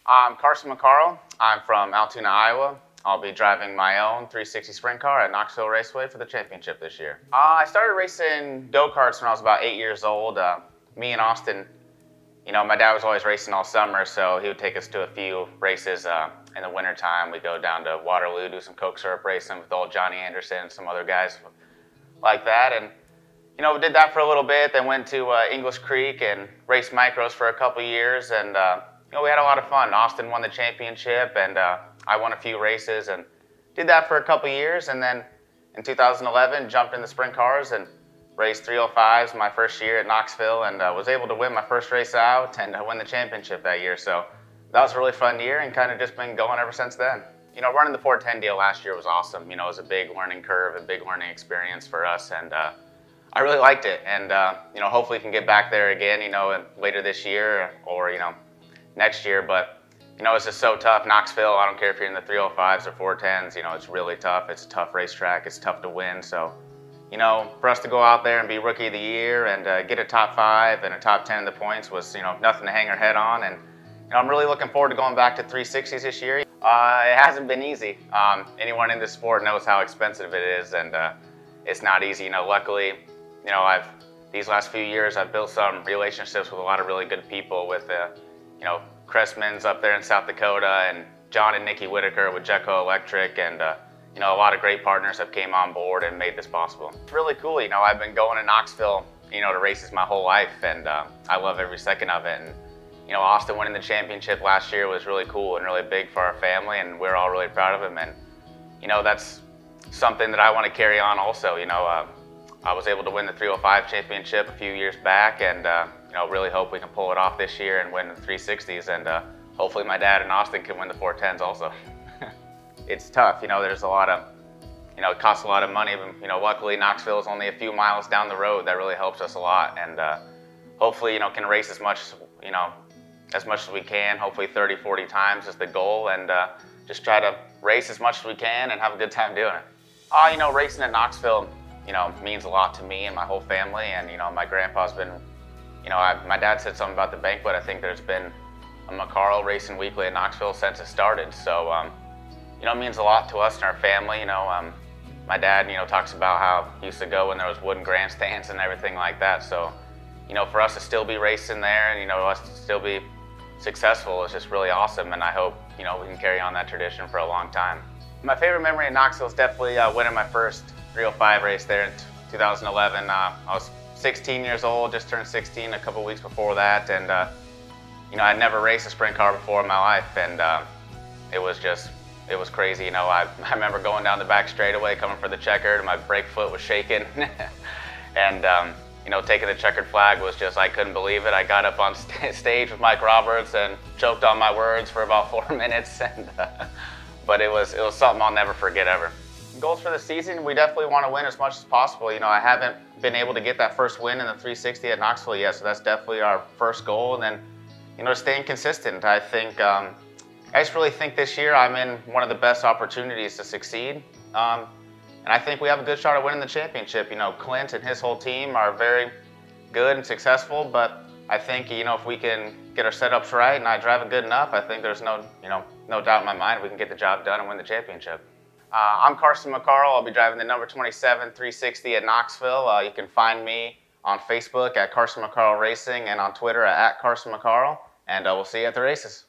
I'm Carson McCarl. I'm from Altoona, Iowa. I'll be driving my own 360 sprint car at Knoxville Raceway for the championship this year. I started racing go-karts when I was about 8 years old. Me and Austin, my dad was always racing all summer, so he would take us to a few races in the wintertime. We'd go down to Waterloo, do some Coke syrup racing with old Johnny Anderson and some other guys like that. And we did that for a little bit, then went to English Creek and raced micros for a couple years, and we had a lot of fun. Austin won the championship, and I won a few races, and did that for a couple years, and then in 2011 jumped in the sprint cars and raced 305s my first year at Knoxville, and was able to win my first race out and win the championship that year. So that was a really fun year, and kind of just been going ever since then. Running the 410 deal last year was awesome. It was a big learning curve, a big learning experience for us, and I really liked it, and hopefully we can get back there again, later this year or next year. But it's just so tough. Knoxville, I don't care if you're in the 305s or 410s, it's really tough. It's a tough racetrack. It's tough to win. So, for us to go out there and be Rookie of the Year and get a top 5 and a top 10 in the points was, nothing to hang our head on. And I'm really looking forward to going back to 360s this year. It hasn't been easy. Anyone in this sport knows how expensive it is, and it's not easy. Luckily, these last few years, I've built some relationships with a lot of really good people with, Cressman's up there in South Dakota, and John and Nikki Whitaker with Jecco Electric, and, a lot of great partners have came on board and made this possible. It's really cool. I've been going to Knoxville, to races my whole life, and I love every second of it. And, Austin winning the championship last year was really cool and really big for our family, and we're all really proud of him. And, that's something that I want to carry on also. I was able to win the 305 championship a few years back, and really hope we can pull it off this year and win the 360s, and hopefully my dad and Austin can win the 410s also. It's tough, there's a lot of, it costs a lot of money, but luckily Knoxville is only a few miles down the road. That really helps us a lot, and hopefully can race as much as we can. Hopefully 30, 40 times is the goal, and just try to race as much as we can and have a good time doing it. Racing at Knoxville, means a lot to me and my whole family, and my grandpa's been, my dad said something about the banquet. I think there's been a McCarl Racing Weekly in Knoxville since it started, so it means a lot to us and our family. My dad, talks about how he used to go when there was wooden grandstands and everything like that. So, for us to still be racing there and us to still be successful is just really awesome, and I hope we can carry on that tradition for a long time. My favorite memory in Knoxville is definitely winning my first 305 race there in 2011. I was 16 years old, just turned 16 a couple weeks before that, and I'd never raced a sprint car before in my life, and it was crazy. I remember going down the back straightaway, coming for the checkered, and my brake foot was shaking, and taking the checkered flag was just, I couldn't believe it. I got up on stage with Mike Roberts and choked on my words for about 4 minutes, and but it was something I'll never forget ever. Goals for the season, we definitely want to win as much as possible. I haven't been able to get that first win in the 360 at Knoxville yet, so that's definitely our first goal. And then, staying consistent. I think, I just really think this year I'm in one of the best opportunities to succeed. And I think we have a good shot at winning the championship. Clint and his whole team are very good and successful, but I think, if we can get our setups right and I drive it good enough, I think there's no doubt in my mind we can get the job done and win the championship. I'm Carson McCarl. I'll be driving the number 27 360 at Knoxville. You can find me on Facebook at Carson McCarl Racing and on Twitter at Carson McCarl, and we'll see you at the races.